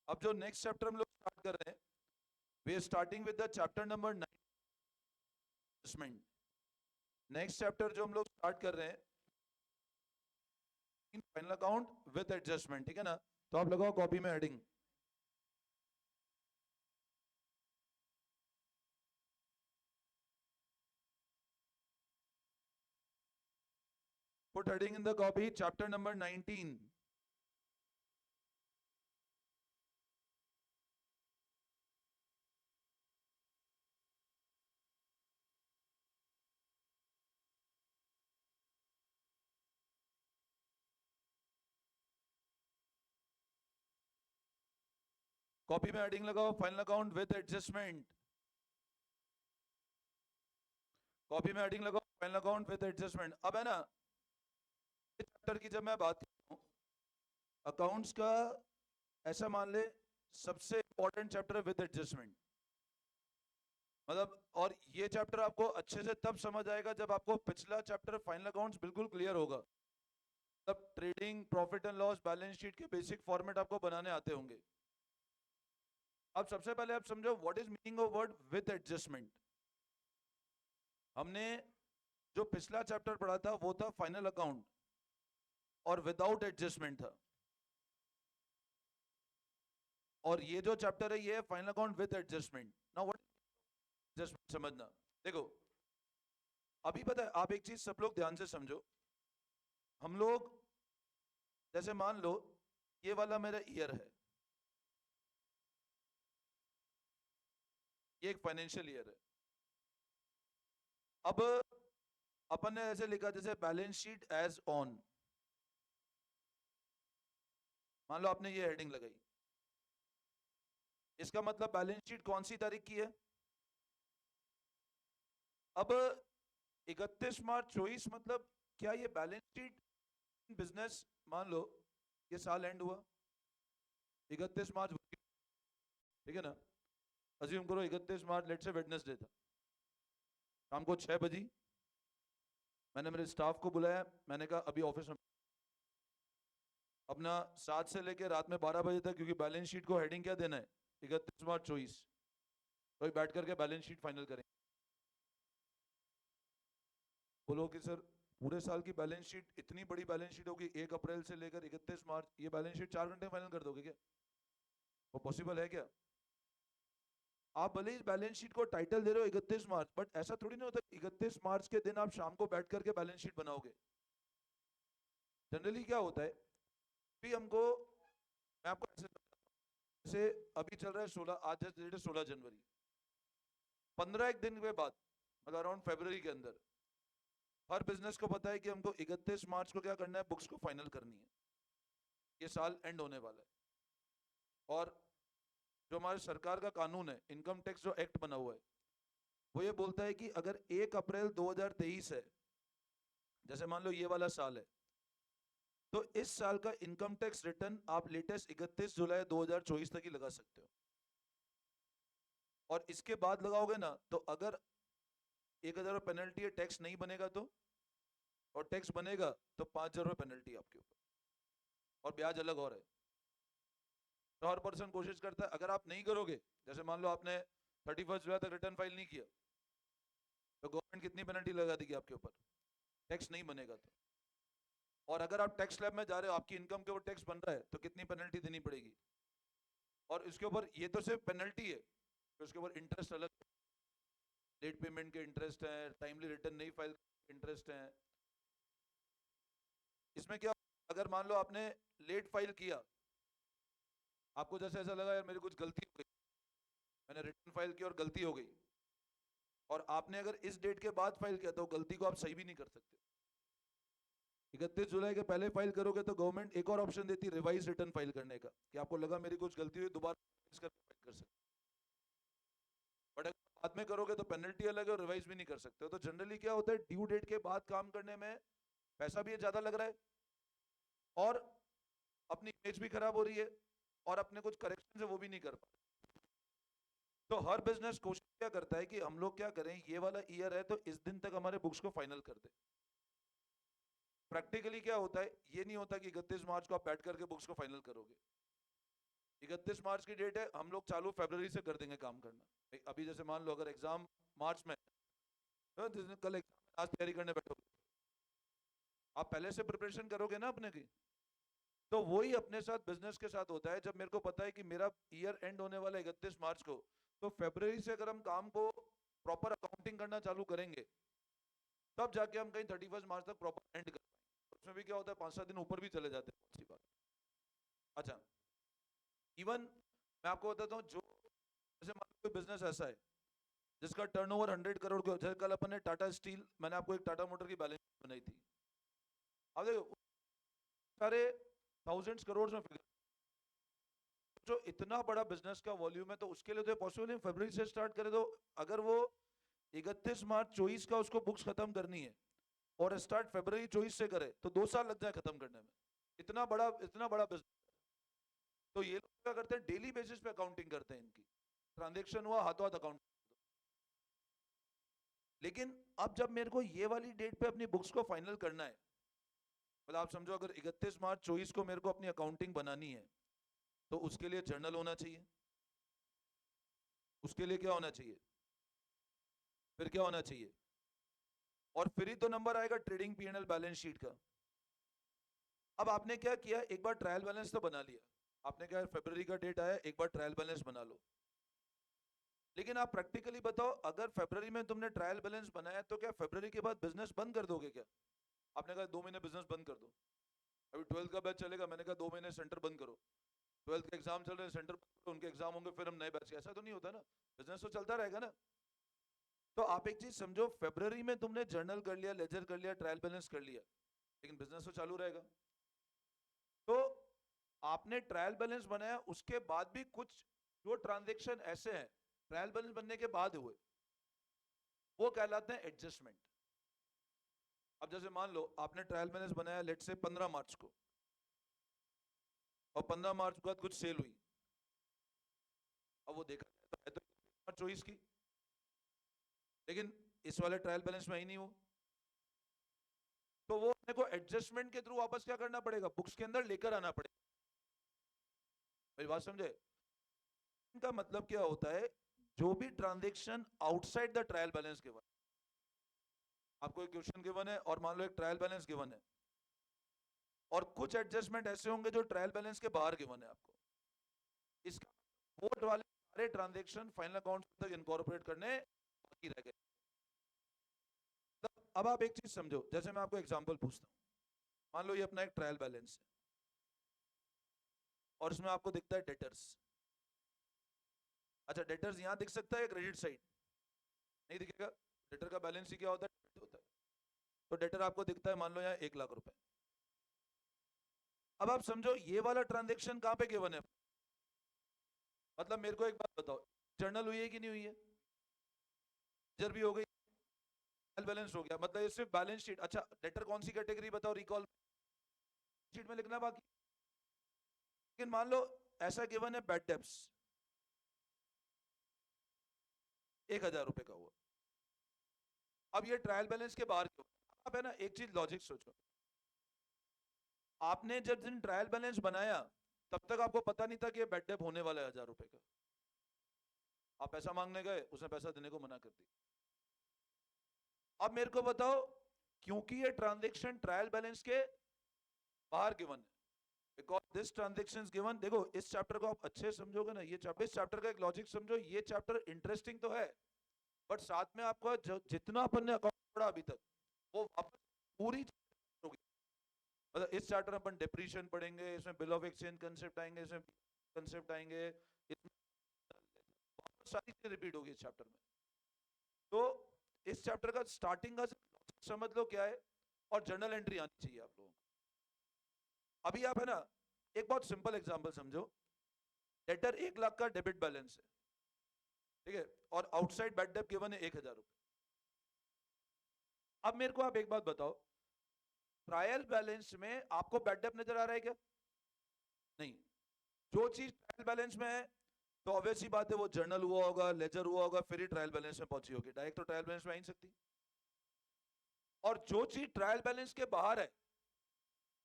अब जो next chapter हम लोग स्टार्ट कर रहे हैं, we are starting with the chapter number 9 adjustment. Next chapter जो हम लोग स्टार्ट कर रहे हैं, फाइनल अकाउंट विद एडजस्टमेंट, ठीक है ना। तो आप लगाओ कॉपी में heading. Put heading in the copy chapter number 19। Copy में हेडिंग लगाओ final account with adjustment. Copy में हेडिंग लगाओ फाइनल अकाउंट विद एडजस्टमेंट। अब है ना, इस चैप्टर की जब मैं बात करता हूँ अकाउंट्स का, ऐसा मान ले सबसे इंपॉर्टेंट चैप्टर है विद एडजस्टमेंट। मतलब, और ये चैप्टर आपको अच्छे से तब समझ आएगा जब आपको पिछला चैप्टर फाइनल अकाउंट्स बिल्कुल क्लियर होगा। तब trading, profit and loss, balance sheet के बेसिक फॉर्मेट आपको बनाने आते होंगे। अब सबसे पहले आप समझो what is meaning of word with adjustment. हमने जो पिछला चैप्टर पढ़ा था वो था फाइनल अकाउंट, और विदाउट एडजस्टमेंट था। और ये जो चैप्टर है ये है final account with adjustment. Now what adjustment समझना। देखो, अभी पता है, आप एक चीज सब लोग ध्यान से समझो। हम लोग, जैसे मान लो ये वाला मेरा ईयर है, ये एक फाइनेंशियल ईयर है। अब अपन ने ऐसे लिखा जैसे बैलेंस शीट एज ऑन। मान लो आपने ये हेडिंग लगाई, इसका मतलब बैलेंस शीट कौन सी तारीख की है। अब 31 मार्च 24, मतलब क्या ये बैलेंस शीट बिजनेस, मान लो ये साल एंड हुआ 31 मार्च, ठीक है ना। अज्यूम करो 31 मार्च लेट से वेडनेसडे था, शाम को 6 बजी मैंने मेरे स्टाफ को बुलाया। मैंने कहा अभी ऑफिस में अपना 7 से लेकर रात में 12 बजे तक, क्योंकि बैलेंस शीट को हेडिंग क्या देना है, 31 मार्च 24, तो बैठ करके बैलेंस शीट फाइनल करें। बोलो कि सर पूरे साल की बैलेंस शीट, इतनी बड़ी बैलेंस शीट होगी 1 अप्रैल से लेकर 31 मार्च, ये बैलेंस शीट 4 घंटे में फाइनल कर दोगे क्या? वो पॉसिबल है क्या? आप भले ही बैलेंस शीट को टाइटल दे रहे हो 31 मार्च, बट ऐसा थोड़ी ना होता 31 मार्च के दिन आप शाम को बैठ करके बैलेंस शीट बनाओगे। जनरली क्या होता है, भी हमको, मैं आपको ऐसे, जैसे अभी चल रहा है 16, आज डेट है 16 जनवरी, 15 एक दिन के बाद, मतलब अराउंड फरवरी के अंदर, हर बिजनेस को पता है कि हमको 31 मार्च को क्या करना है, बुक्स को फाइनल करनी है। ये साल एंड होने वाला है। और जो हमारे सरकार का कानून है, इनकम टैक्स जो एक्ट बना हुआ है, वो ये बोलता है कि अगर 1 अप्रैल 2023 है, जैसे मान लो ये वाला साल है, तो इस साल का इनकम टैक्स रिटर्न आप लेटेस्ट 31 जुलाई 2024 तक ही लगा सकते हो। और इसके बाद लगाओगे ना, तो अगर 1,000 पेनल्टी है, टैक्स नहीं बनेगा तो, और टैक्स बनेगा तो 5,000 पेनल्टी आपके ऊपर, और ब्याज अलग और है। तो हर पर्सन कोशिश करता है, अगर आप नहीं करोगे, जैसे मान लो आपने 31 जुलाई तक रिटर्न फाइल नहीं किया, तो गवर्नमेंट कितनी पेनल्टी लगा देगी आपके ऊपर, टैक्स नहीं बनेगा तो। और अगर आप टैक्स स्लैब में जा रहे हो, आपकी इनकम के ऊपर टैक्स बन रहा है, तो कितनी पेनल्टी देनी पड़ेगी। और इसके ऊपर ये तो सिर्फ पेनल्टी है, तो उसके ऊपर इंटरेस्ट अलग, लेट पेमेंट के इंटरेस्ट है, टाइमली रिटर्न नहीं फाइल इंटरेस्ट है। इसमें क्या, अगर मान लो आपने लेट फाइल किया, आपको जैसे ऐसा लगा यार मेरी कुछ गलती हो गई, मैंने रिटर्न फाइल की और गलती हो गई, और आपने अगर इस डेट के बाद फाइल किया, तो गलती को आप सही भी नहीं कर सकते। 31 जुलाई के पहले फाइल करोगे तो गवर्नमेंट एक और ऑप्शन देती है रिवाइज रिटर्न फाइल करने का, कि आपको लगा मेरी कुछ गलती हुई, दोबारा फाइल कर सकते। बट अगर बाद में करोगे तो पेनल्टी अलग है और रिवाइज भी नहीं कर सकते हो। तो जनरली क्या होता है, ड्यू डेट के बाद काम करने में पैसा भी ज्यादा लग रहा है, और अपनी इमेज भी खराब हो रही है, और अपने कुछ करेक्शन है वो भी नहीं कर पा। तो हर बिजनेस कोशिश क्या करता है कि हम लोग क्या करें, ये वाला ईयर है तो इस दिन तक हमारे बुक्स को फाइनल कर दे। प्रैक्टिकली क्या होता है, ये नहीं होता कि 31 मार्च को आप बैठ करके बुक्स को फाइनल करोगे। 31 मार्च की डेट है, हम लोग चालू फरवरी से कर देंगे काम करना। अभी जैसे मान लो अगर एग्जाम मार्च में तो कल एग्जाम आज तैयारी करने बैठोगे, आप पहले से प्रिपरेशन करोगे ना अपने की। तो वही अपने साथ बिजनेस के साथ होता है। जब मेरे को पता है कि मेरा ईयर एंड होने वाला है 31 मार्च को, तो फरवरी से अगर हम काम को प्रॉपर अकाउंटिंग करना चालू करेंगे, तब जाके हम कहीं 31 मार्च तक प्रॉपर एंड कर पाएंगे। उसमें भी क्या होता है, 5-7 दिन ऊपर भी चले जाते हैं, अच्छी बात। अच्छा, इवन मैं आपको बताता हूँ, जो जैसे मान लो कोई बिजनेस ऐसा है जिसका टर्नओवर 100 करोड़ के, जैसे कल अपन ने टाटा स्टील, मैंने आपको एक टाटा मोटर की बैलेंस बनाई थी। अब देखो सारे थाउजेंड्स करोड़ में फिगर, जो इतना बड़ा बिजनेस का वॉल्यूम है, तो उसके लिए तो पॉसिबल नहीं फरवरी से स्टार्ट करे। तो अगर वो 31 मार्च 24 का उसको बुक्स खत्म करनी है और स्टार्ट फरवरी 24 से करे, तो 2 साल लग जाए खत्म करने में। इतना बड़ा बिजनेस। तो ये लोग क्या करते हैं, डेली बेसिस पे अकाउंटिंग करते हैं इनकी, ट्रांजेक्शन हुआ हाथों हाथ अकाउंट। लेकिन अब जब मेरे को ये वाली डेट पे अपनी बुक्स को फाइनल करना है, मतलब आप समझो अगर 31 मार्च 24 को मेरे को अपनी अकाउंटिंग बनानी है, तो उसके लिए जर्नल होना चाहिए। उसके लिए क्या होना चाहिए, फिर क्या होना चाहिए, और फिर ही तो नंबर आएगा ट्रेडिंग पी&एल बैलेंस शीट का। अब आपने क्या किया, एक बार ट्रायल बैलेंस तो बना लिया, आपने क्या फरवरी का डेट आया, एक बार ट्रायल बैलेंस बना लो। लेकिन आप प्रैक्टिकली बताओ, अगर फरवरी में तुमने ट्रायल बैलेंस बनाया, तो क्या फरवरी के बाद बिजनेस बंद कर दोगे क्या? आपने कहा 2 महीने बिजनेस बंद कर दो, अभी 12th का बैच चलेगा, मैंने कहा 2 महीने सेंटर बंद करो। 12th के एग्जाम चल रहे हैं, सेंटर बंद करो, उनके एग्जाम होंगे, फिर हम नए बैच, ऐसा तो नहीं होता ना, बिजनेस तो चलता रहेगा ना। तो आप एक चीज समझो, फरवरी में तुमने जर्नल कर लिया, लेजर कर लिया, ट्रायल बैलेंस कर लिया, लेकिन बिजनेस तो चालू रहेगा। तो आपने ट्रायल बैलेंस बनाया, उसके बाद भी कुछ जो ट्रांजेक्शन ऐसे हैं ट्रायल बैलेंस बनने के बाद हुए, वो कहलाते हैं एडजस्टमेंट। अब जैसे मान लो आपने ट्रायल बैलेंस बनाया लेट से 15 मार्च को, और 15 मार्च के बाद कुछ सेल हुई, अब वो देखा जाए तो है तो मार्च 24 की, लेकिन इस वाले ट्रायल बैलेंस में ही नहीं हो, तो वो अपने को एडजस्टमेंट के थ्रू वापस क्या करना पड़ेगा, बुक्स के अंदर लेकर आना पड़ेगा। मेरी बात समझे? इनका मतलब क्या होता है, जो भी transaction outside the trial balance given, आपको एक क्वेश्चन गिवन है और मान लो एक ट्रायल बैलेंस गिवन है, और कुछ एडजस्टमेंट ऐसे होंगे जो ट्रायल बैलेंस के बाहर गिवन है आपको, इसका वोट वाले सारे ट्रांजेक्शन फाइनल अकाउंट तक इनकॉर्पोरेट करने बाकी रह गए। अब आप एक चीज समझो, जैसे मैं आपको एग्जांपल पूछता हूँ, मान लो ये अपना एक ट्रायल बैलेंस है, और इसमें आपको दिखता है डेटर्स। अच्छा, डेटर्स यहां दिख सकता है क्रेडिट साइड नहीं दिखेगा, डेटर का बैलेंस ही क्या होता है, डेबिट होता है। तो डेटर आपको दिखता है मान लो यहाँ 1 लाख रुपए। अब आप समझो ये वाला ट्रांजेक्शन कहां पे गिवन है, मतलब मेरे को एक बात बताओ, जर्नल हुई है कि नहीं हुई है, जर भी हो गई, बैलेंस हो गया, मतलब ये सिर्फ बैलेंस शीट। अच्छा, डेटर कौन सी कैटेगरी बताओ, रिकॉल शीट में लिखना बाकी। लेकिन मान लो ऐसा गिवन है बैड डेब्ट्स 1,000 रुपए का हुआ, अब ये ट्रायल बैलेंस के बाहर क्यों? आप है ना एक चीज लॉजिक सोचो, आपने जब दिन ट्रायल बैलेंस बनाया, तब तक आपको पता नहीं था कि ये बैड डेब्ट होने वाला है 1,000 रुपए का। आप पैसा मांगने गए, उसने पैसा देने को मना कर दी। अब मेरे को बताओ, क्योंकि ये ट्रांजेक्शन ट्रायल बैलेंस के बाहर गिवन है, बिकॉज दिस ट्रांजेक्शन गिवन, देखो इस चैप्टर को आप अच्छे समझोगे ना, ये चैप्टर, इस चैप्टर का एक लॉजिक समझो, ये चैप्टर इंटरेस्टिंग तो है, बट साथ में आपको जितना अपन ने अकाउंट पढ़ा अभी तक, वो वापस पूरी होगी। मतलब इस चैप्टर में अपन डिप्रीशिएशन पढ़ेंगे, इसमें बिल ऑफ एक्सचेंज कंसेप्ट आएंगे, इसमें कंसेप्ट आएंगे, इसमें बहुत सारी चीजें रिपीट होगी इस चैप्टर में। तो इस चैप्टर का स्टार्टिंग का समझ लो क्या है, और जर्नल एंट्री आनी चाहिए आप लोगों को। अभी आप है ना एक बहुत सिंपल एग्जांपल समझो, डेटर 1 लाख का डेबिट बैलेंस है, ठीक है, और आउटसाइड बैड डेब्ट गिवन है 1,000 रुपए। अब मेरे को आप एक बात बताओ, ट्रायल बैलेंस में आपको बैड डेब्ट नजर आ रहा है क्या? नहीं। जो चीज ट्रायल बैलेंस में है, तो ऑब्वियस ही बात है वो जर्नल हुआ होगा, लेजर हुआ होगा, फिर ही ट्रायल बैलेंस में पहुंची होगी, डायरेक्ट तो ट्रायल बैलेंस में आ ही नहीं सकती। और जो चीज ट्रायल बैलेंस के बाहर है,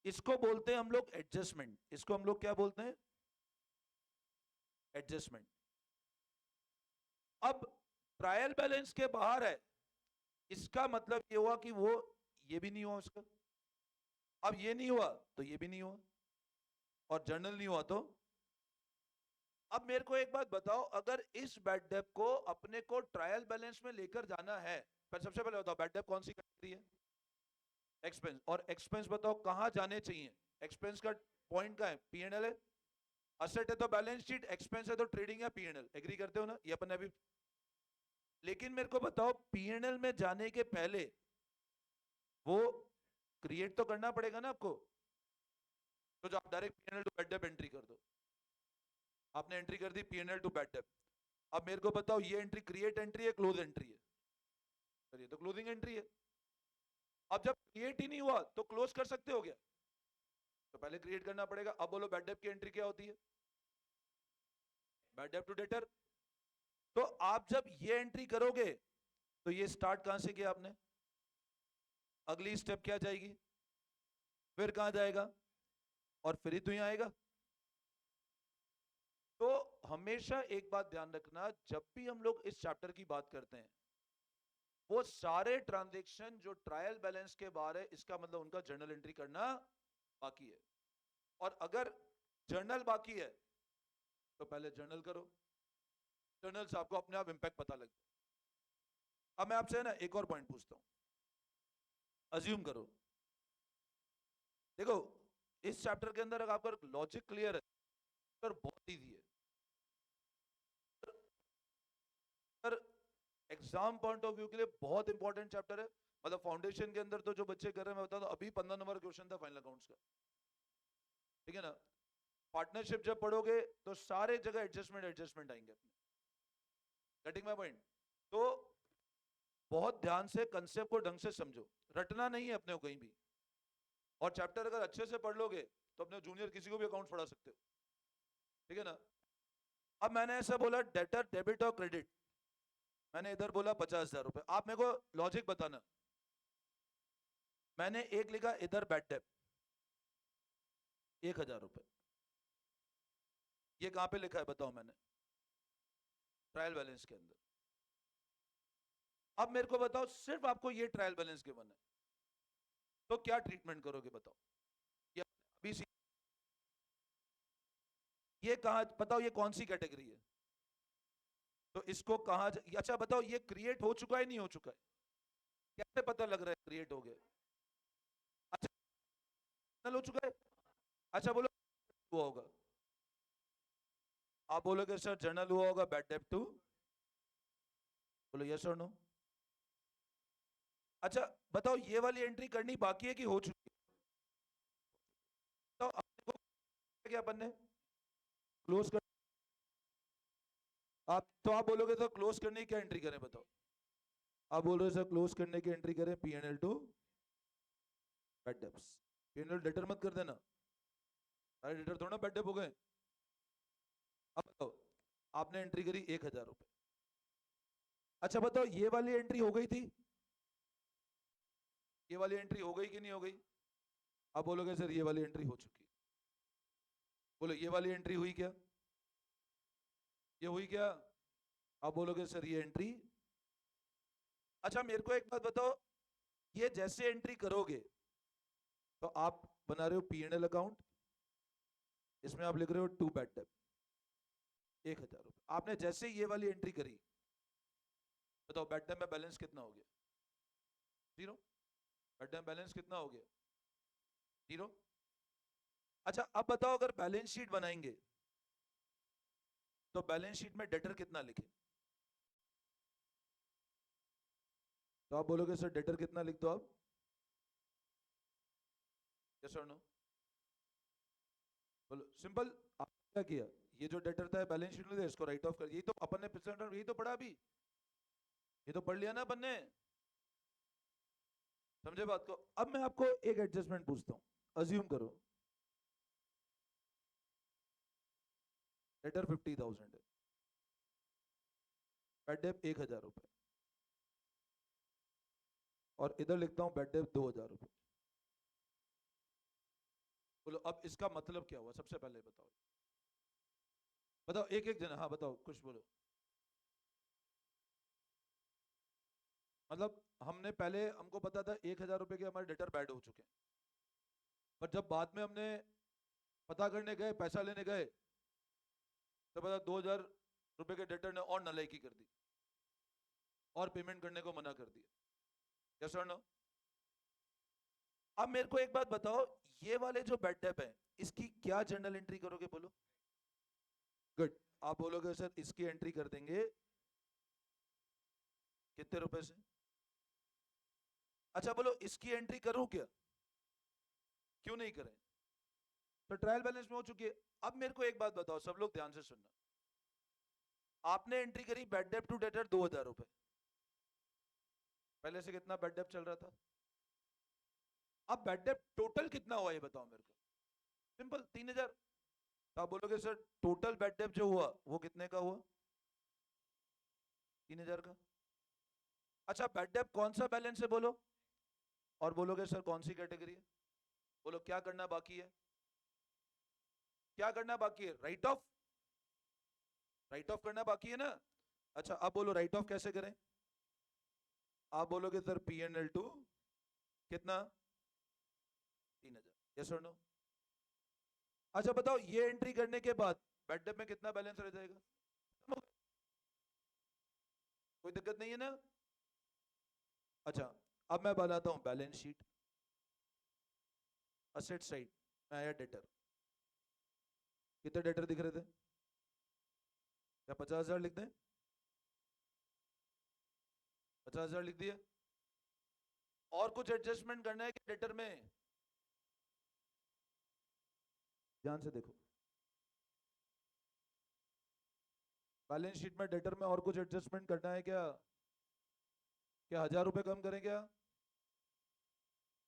इसको बोलते हैं हम लोग एडजस्टमेंट। इसको हम लोग क्या बोलते हैं? एडजस्टमेंट। अब ट्रायल बैलेंस के बाहर है, इसका मतलब ये हुआ कि वो ये भी नहीं हुआ उसका, अब ये नहीं हुआ तो ये भी नहीं हुआ, और जर्नल नहीं हुआ तो। अब मेरे को एक बात बताओ, अगर इस बैड डेप को अपने को ट्रायल बैलेंस में लेकर जाना है, पर सबसे पहले बताओ बैड डेप कौन सी कैटेगरी है? एक्सपेंस। और एक्सपेंस बताओ कहां जाने चाहिए? एक्सपेंस का पॉइंट का है, पीएनएल है, असेट है तो बैलेंस शीट, एक्सपेंस है तो ट्रेडिंग या पीएनएल। एग्री करते हो ना? ये अपन अभी, लेकिन मेरे को बताओ पीएनएल में जाने के पहले वो क्रिएट तो करना पड़ेगा ना आपको। तो जो आप direct PNL to bad debt entry कर दो, आपने एंट्री कर दी पीएनएल टू बैड डेप। अब मेरे को बताओ ये एंट्री क्रिएट एंट्री है क्लोज एंट्री है? सर ये तो क्लोजिंग एंट्री है। अब जब क्रिएट ही नहीं हुआ तो क्लोज कर सकते हो क्या? तो पहले क्रिएट करना पड़ेगा। अब बोलो बैड डेप की एंट्री क्या होती है? Bad debt to debtor. तो आप जब ये एंट्री करोगे तो ये स्टार्ट कहां से किया आपने, अगली स्टेप क्या जाएगी, फिर कहां जाएगा, और फिर ही तो यहां आएगा। तो हमेशा एक बात ध्यान रखना, जब भी हम लोग इस चैप्टर की बात करते हैं, वो सारे ट्रांजैक्शन जो ट्रायल बैलेंस के बाहर है, इसका मतलब उनका जर्नल एंट्री करना बाकी है। और अगर जर्नल बाकी है तो पहले जर्नल करो, जर्नल से आपको अपने आप इंपैक्ट पता लग जाए। अब मैं आपसे ना एक और पॉइंट पूछता हूं, अज्यूम करो, देखो इस चैप्टर के अंदर अगर आपका लॉजिक क्लियर है तो बहुत इजी है। Sir exam point of view के लिए बहुत इंपॉर्टेंट चैप्टर है। मतलब फाउंडेशन के अंदर तो जो बच्चे कर रहे हैं, मैं बता दूं अभी 15 नंबर क्वेश्चन था फाइनल अकाउंट्स का, ठीक है ना। पार्टनरशिप जब पढ़ोगे तो सारे जगह एडजस्टमेंट एडजस्टमेंट आएंगे अपने, गेटिंग माय पॉइंट। तो बहुत ध्यान से कंसेप्ट को ढंग से समझो, रटना नहीं है अपने को कहीं भी। और चैप्टर अगर अच्छे से पढ़ लोगे तो अपने जूनियर किसी को भी अकाउंट पढ़ा सकते हो, ठीक है ना। अब मैंने ऐसा बोला डेटर डेबिट और क्रेडिट, मैंने इधर बोला 50,000 रुपए। आप मेरे को लॉजिक बताना, मैंने एक लिखा इधर बैड डेप 1,000 रुपए, ये कहां पे लिखा है बताओ मैंने? ट्रायल बैलेंस के अंदर। अब मेरे को बताओ सिर्फ आपको ये ट्रायल बैलेंस गिवन है तो क्या ट्रीटमेंट करोगे बताओ? ये अभी ये कहां बताओ, ये कौन सी कैटेगरी है? तो इसको कहां अच्छा बताओ ये क्रिएट हो चुका है नहीं हो चुका है? कैसे पता लग रहा है क्रिएट हो गया? अच्छा हो चुका है। अच्छा बोलो हुआ होगा, आप बोलोगे सर जर्नल हुआ होगा बैड डेप टू, बोलो यस और नो। अच्छा बताओ ये वाली एंट्री करनी बाकी है कि हो चुकी है? तो अब देखो क्या अपन ने क्लोज कर, आप बोलोगे तो क्लोज करने की क्या एंट्री करें बताओ? आप बोल रहे हो सर क्लोज करने की एंट्री करें PNL to bad debts. PNL debtor मत कर देना, सारे डेटर थोड़ा बैड डेप हो गए। अब बताओ आपने एंट्री करी 1,000 रुपए। अच्छा बताओ ये वाली एंट्री हो गई थी, ये वाली एंट्री हो गई कि नहीं हो गई? आप बोलोगे सर ये वाली एंट्री हो चुकी। बोलो ये वाली एंट्री हुई क्या? ये हुई क्या? आप बोलोगे सर ये एंट्री। अच्छा मेरे को एक बात बताओ, ये जैसे एंट्री करोगे तो आप बना रहे हो पीएनएल अकाउंट, इसमें आप लिख रहे हो टू बैड डेप 1,000 रुपए। आपने जैसे ये वाली एंट्री करी, बताओ बैड डेप में बैलेंस कितना हो गया? जीरो। बैड डेप बैलेंस कितना हो गया? जीरो। अच्छा अब बताओ अगर बैलेंस शीट बनाएंगे तो बैलेंस शीट में डेटर कितना लिखे? तो आप बोलोगे सर डेटर कितना लिख दो आप, यस और नो? बोलो सिंपल। आपने क्या किया, ये जो डेटर था बैलेंस शीट में इसको राइट ऑफ कर, यही तो अपन ने पिछले यही तो पढ़ा अभी, ये तो पढ़ लिया ना अपन ने, समझे बात को। अब मैं आपको एक एडजस्टमेंट पूछता हूं, अज्यूम करो डेटर 50,000 है, बैड डेप 1,000 रुपए, और इधर लिखता हूं बैड डेप 2,000 रुपए। बोलो अब इसका मतलब क्या हुआ सबसे पहले बताओ? बताओ एक एक जना, हाँ बताओ कुछ बोलो। मतलब हमने पहले, हमको पता था 1,000 रुपए के हमारे डेटर बैड हो चुके हैं, पर जब बाद में हमने पता करने गए, पैसा लेने गए, तो पता 2,000 रुपए के डेटर ने और नालायकी कर दी और पेमेंट करने को मना कर दिया। यस और नो? अब मेरे को एक बात बताओ, ये वाले जो बैड डेट है, इसकी क्या जर्नल एंट्री करोगे बोलो? गुड। आप बोलोगे सर इसकी एंट्री कर देंगे कितने रुपए से? अच्छा बोलो इसकी एंट्री करूं क्या? क्यों नहीं करें? तो ट्रायल बैलेंस में हो चुकी है। अब मेरे को एक बात बताओ, सब लोग ध्यान से सुनना। आपने एंट्री करी बैड डेट टू डेटर 2,000 रुपए, पहले से कितना बैड डेट चल रहा था? अब बैड डेट टोटल कितना हुआ ये बताओ मेरे को? सिंपल 3,000। तो आप बोलोगे सर टोटल बैड डेट जो हुआ वो कितने का हुआ? 3,000 का। अच्छा बैड डेट कौन सा बैलेंस है बोलो? और बोलोगे सर कौन सी कैटेगरी है? बोलो क्या करना बाकी है? क्या करना बाकी है? Right of. राइट ऑफ करना बाकी है ना? अच्छा अब बोलो राइट ऑफ कैसे करें? आप बोलोगे sir P N L to कितना? 3,000। यस और नो? अच्छा बताओ ये एंट्री करने के बाद बैड डेट में कितना बैलेंस रह जाएगा? कोई दिक्कत नहीं है ना? अच्छा अब मैं बनाता हूं बैलेंस शीट। असेट साइड में आया डेटर। कितने डेटर दिख रहे थे? क्या 50,000 लिख दें? 50,000 लिख दिए। और कुछ एडजस्टमेंट करना है कि डेटर में? ध्यान से देखो, बैलेंस शीट में डेटर में और कुछ एडजस्टमेंट करना है क्या? क्या 1,000 रुपए कम करें क्या?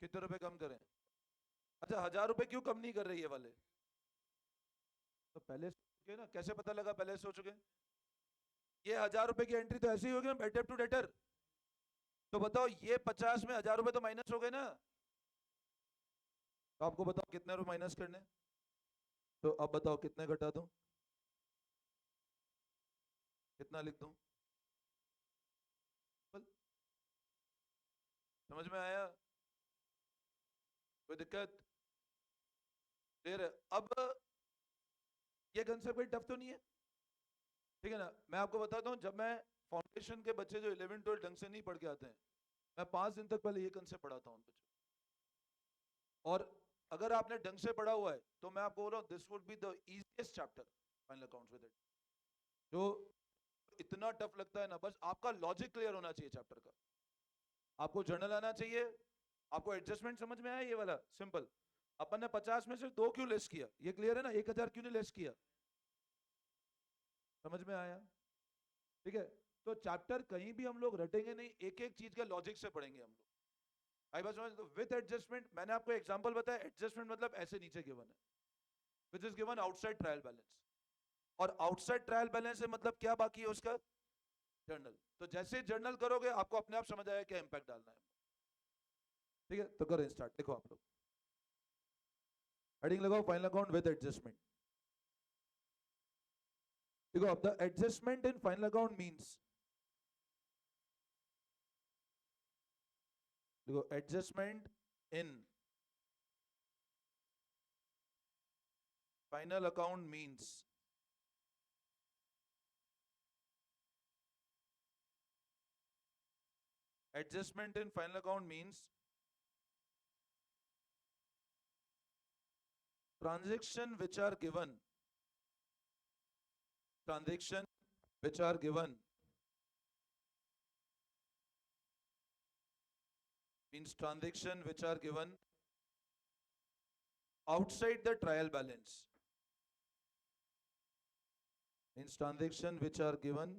कितने रुपए कम करें? अच्छा 1,000 रुपए क्यों कम नहीं कर रहे ये वाले? तो पहले सोच चुके ना, कैसे पता लगा पहले सोच चुके? ये 1,000 रुपए की एंट्री तो ऐसी ही होगी ना बैड डेट टू डेटर। तो बताओ ये 50 में 1,000 रुपए तो माइनस हो गए ना? तो आपको बताओ कितने रुपए माइनस करने? तो अब बताओ कितने घटा दूं? कितना लिख दूं? बोल, समझ में आया? कोई दिक्कत? क्लियर है? अब ये कंसेप्ट कोई टफ तो नहीं है, ठीक है ना? मैं आपको बताता हूँ, जब मैं फाउंडेशन के बच्चे जो 11 12 ढंग से नहीं पढ़ के आते हैं, मैं 5 दिन तक पहले ये कंसेप्ट पढ़ाता हूँ उन बच्चों को। और अगर आपने ढंग से पढ़ा हुआ है तो मैं आपको बोल रहा हूँ this would be the easiest chapter final accounts with it. जो इतना टफ लगता है ना, बस आपका लॉजिक क्लियर होना चाहिए चैप्टर का। आपको जर्नल आना चाहिए। आपको एडजस्टमेंट समझ में आया ये वाला सिंपल? अपन ने 50 में से 2 क्यों लेस किया, ये क्लियर है ना? 1,000 क्यों नहीं लेस किया? समझ में आया? ठीक है। तो चैप्टर कहीं भी हम लोग रटेंगे नहीं, एक एक चीज के लॉजिक से पढ़ेंगे हम लोग। आई बात समझ? तो विद एडजस्टमेंट, मैंने आपको एग्जांपल बताया, एडजस्टमेंट मतलब ऐसे नीचे गिवन है, which is given outside trial balance. और आउटसाइड ट्रायल बैलेंस से मतलब क्या बाकी है उसका? जर्नल। तो जैसे जर्नल करोगे आपको अपने आप समझ आएगा क्या इंपैक्ट डालना है। ठीक है, तो करें स्टार्ट। देखो आप लोग हेडिंग लगाओ फाइनल अकाउंट विद एडजस्टमेंट। देखो अब the adjustment in final account means, देखो adjustment in final account means adjustment in final account means transaction which are given, transaction which are given means transaction which are given outside the trial balance, means transaction which are given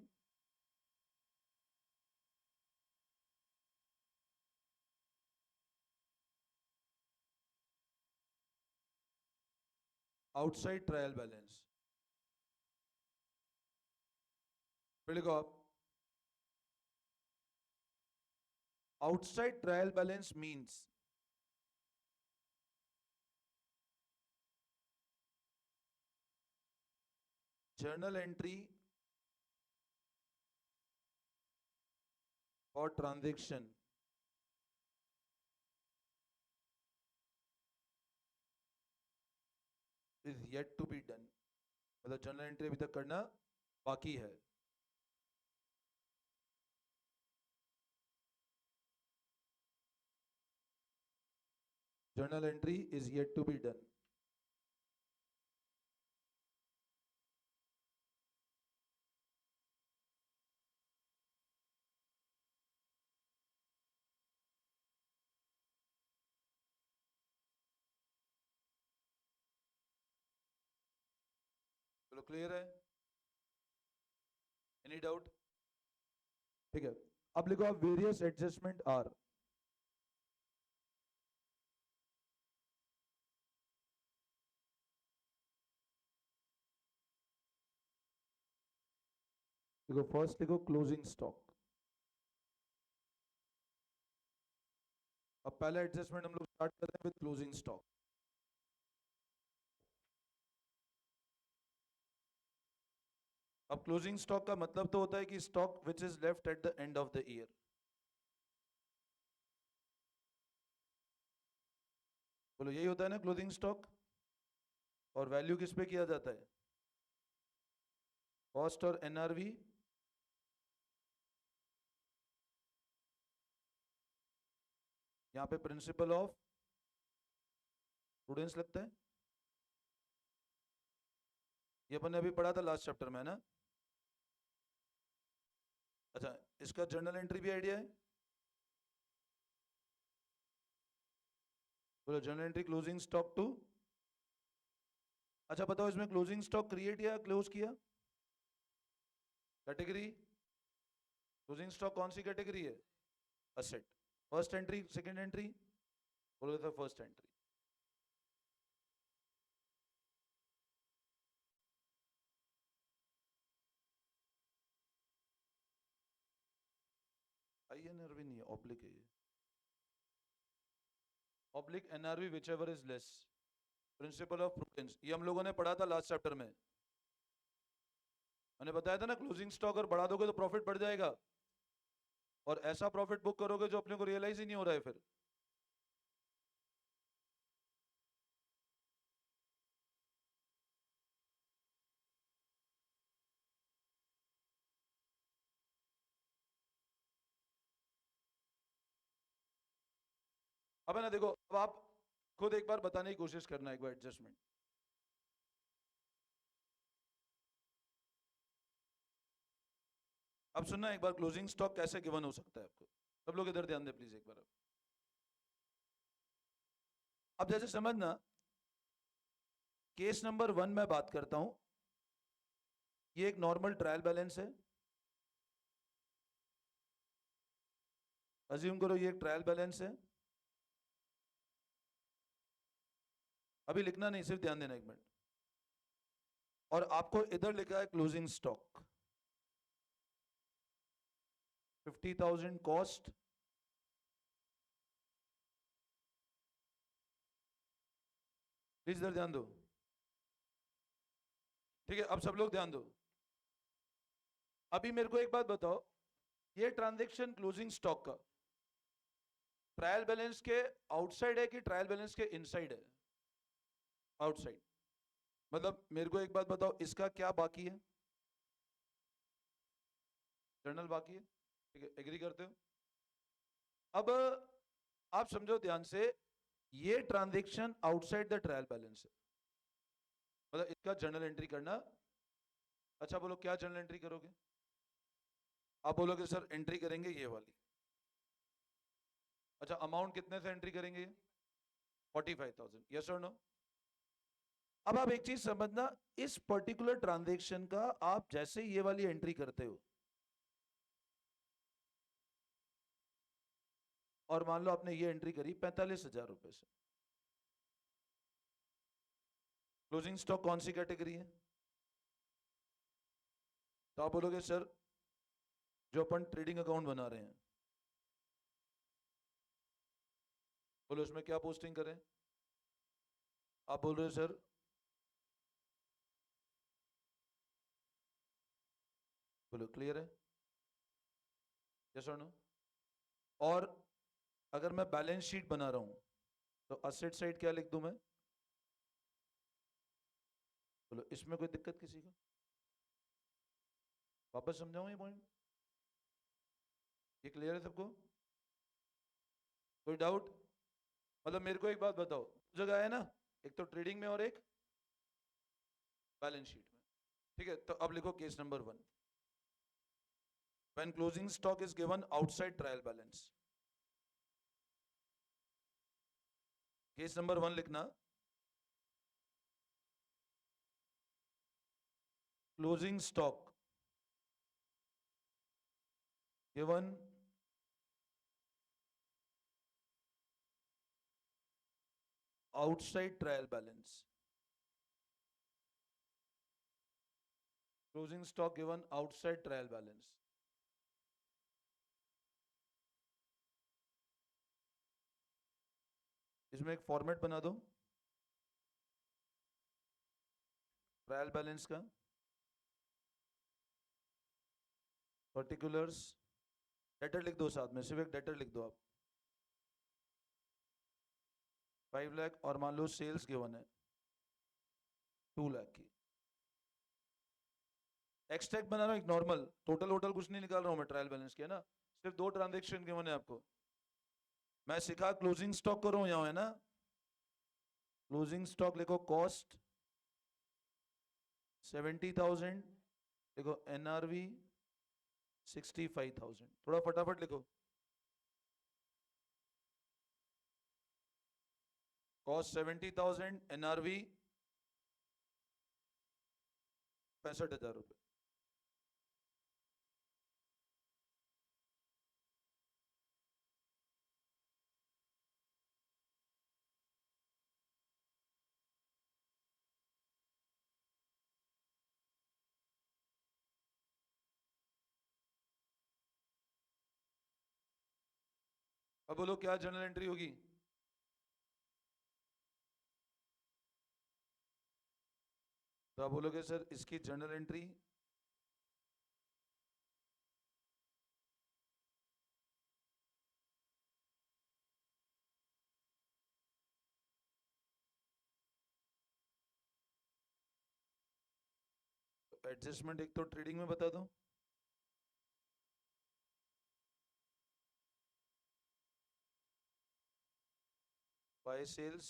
outside trial balance. फिर लिखो आप, outside trial balance means journal entry और transaction is yet to be done, मतलब journal entry अभी तक करना बाकी है। Journal entry is yet to be done. चलो क्लियर है, एनी डाउट? ठीक है, अब लिखो आप वेरियस एडजस्टमेंट आर। देखो फर्स्ट लिखो क्लोजिंग स्टॉक। अब पहला एडजस्टमेंट हम लोग स्टार्ट कर रहे हैं विद क्लोजिंग स्टॉक। अब क्लोजिंग स्टॉक का मतलब तो होता है कि stock which is left at the end of the year. बोलो यही होता है ना क्लोजिंग स्टॉक। और वैल्यू किस पे किया जाता है? कॉस्ट और एनआरवी यहाँ पे प्रिंसिपल ऑफ प्रूडेंस लगता है। ये अपन ने अभी पढ़ा था लास्ट चैप्टर में, है ना? अच्छा, इसका जर्नल एंट्री भी आइडिया है? बोलो journal entry closing stock to. अच्छा बताओ, इसमें क्लोजिंग स्टॉक क्रिएट या क्लोज किया? कैटेगरी क्लोजिंग स्टॉक कौन सी कैटेगरी है? Asset. First entry second entry? बोलो था first entry. I N R भी नहीं है, ऑब्लिक है ये। Oblique NRV whichever is less. Principle of prudence ये हम लोगों ने पढ़ा था लास्ट चैप्टर में। मैंने बताया था ना, क्लोजिंग स्टॉक और बढ़ा दोगे तो प्रॉफिट बढ़ जाएगा, और ऐसा प्रॉफिट बुक करोगे जो अपने को रियलाइज ही नहीं हो रहा है फिर। अब है ना, देखो अब आप खुद एक बार बताने की कोशिश करना, एक बार एडजस्टमेंट। अब सुनना एक बार, क्लोजिंग स्टॉक कैसे गिवन हो सकता है आपको। सब लोग इधर ध्यान दे प्लीज एक बार। अब जैसे समझना, केस नंबर 1 में बात करता हूं। ये एक नॉर्मल ट्रायल बैलेंस है। अज्यूम करो ये एक ट्रायल बैलेंस है। अभी लिखना नहीं, सिर्फ ध्यान देना एक मिनट। और आपको इधर लिखा है क्लोजिंग स्टॉक 50,000 कॉस्ट, प्लीज इधर ध्यान दो। ठीक है, अब सब लोग ध्यान दो। अभी मेरे को एक बात बताओ, ये ट्रांजैक्शन क्लोजिंग स्टॉक का ट्रायल बैलेंस के आउटसाइड है कि ट्रायल बैलेंस के इनसाइड है? आउटसाइड। मतलब मेरे को एक बात बताओ, इसका क्या बाकी है? जर्नल बाकी है, ठीक है, एग्री करते हो? अब आप समझो ध्यान से, ये transaction outside the trial balance है, मतलब इसका जर्नल एंट्री करना। अच्छा बोलो क्या जर्नल एंट्री करोगे? आप बोलोगे सर एंट्री करेंगे ये वाली। अच्छा, अमाउंट कितने से एंट्री करेंगे? 45,000, यस और नो? अब आप एक चीज समझना, इस पर्टिकुलर ट्रांजैक्शन का आप जैसे ये वाली एंट्री करते हो, और मान लो आपने ये एंट्री करी 45,000 रुपए से, क्लोजिंग स्टॉक कौन सी कैटेगरी है? तो आप बोलोगे सर जो अपन ट्रेडिंग अकाउंट बना रहे हैं, बोलो उसमें क्या पोस्टिंग करें? आप बोल रहे हो सर बोलो क्लियर है? यस और नो? और अगर मैं बैलेंस शीट बना रहा हूं तो असेट साइड क्या लिख दूं मैं? बोलो, इसमें कोई दिक्कत किसी को? वापस समझाऊं ये पॉइंट? ये क्लियर है सबको? कोई डाउट? मतलब मेरे को एक बात बताओ, दो जगह है ना, एक तो ट्रेडिंग में और एक बैलेंस शीट में। ठीक है, तो अब लिखो case number 1, when closing stock is given outside trial balance. Case number 1 लिखना, closing stock given outside trial balance. Closing stock given outside trial balance. इसमें एक फॉर्मेट बना दो ट्रायल बैलेंस का, पर्टिकुलर्स, डेटर लिख दो साथ में, सिर्फ एक डेटर लिख दो आप, 5 लाख, और मान लो सेल्स गिवन है 2 लाख की। एक्सट्रैक्ट बना रहा हूं एक नॉर्मल, टोटल वोटल कुछ नहीं निकाल रहा हूं मैं ट्रायल बैलेंस के, है ना, सिर्फ 2 ट्रांजेक्शन गिवन है आपको। मैं सिखा क्लोजिंग स्टॉक करूं यहां, है ना, क्लोजिंग स्टॉक लिखो, कॉस्ट 70,000, देखो एनआरवी 65,000, थोड़ा फटाफट लिखो। कॉस्ट 70,000, एनआरवी 65,000 रुपए। अब बोलो क्या जर्नल एंट्री होगी? तो आप बोलोगे सर इसकी जर्नल एंट्री एडजस्टमेंट एक तो ट्रेडिंग में बता दो, बाय सेल्स,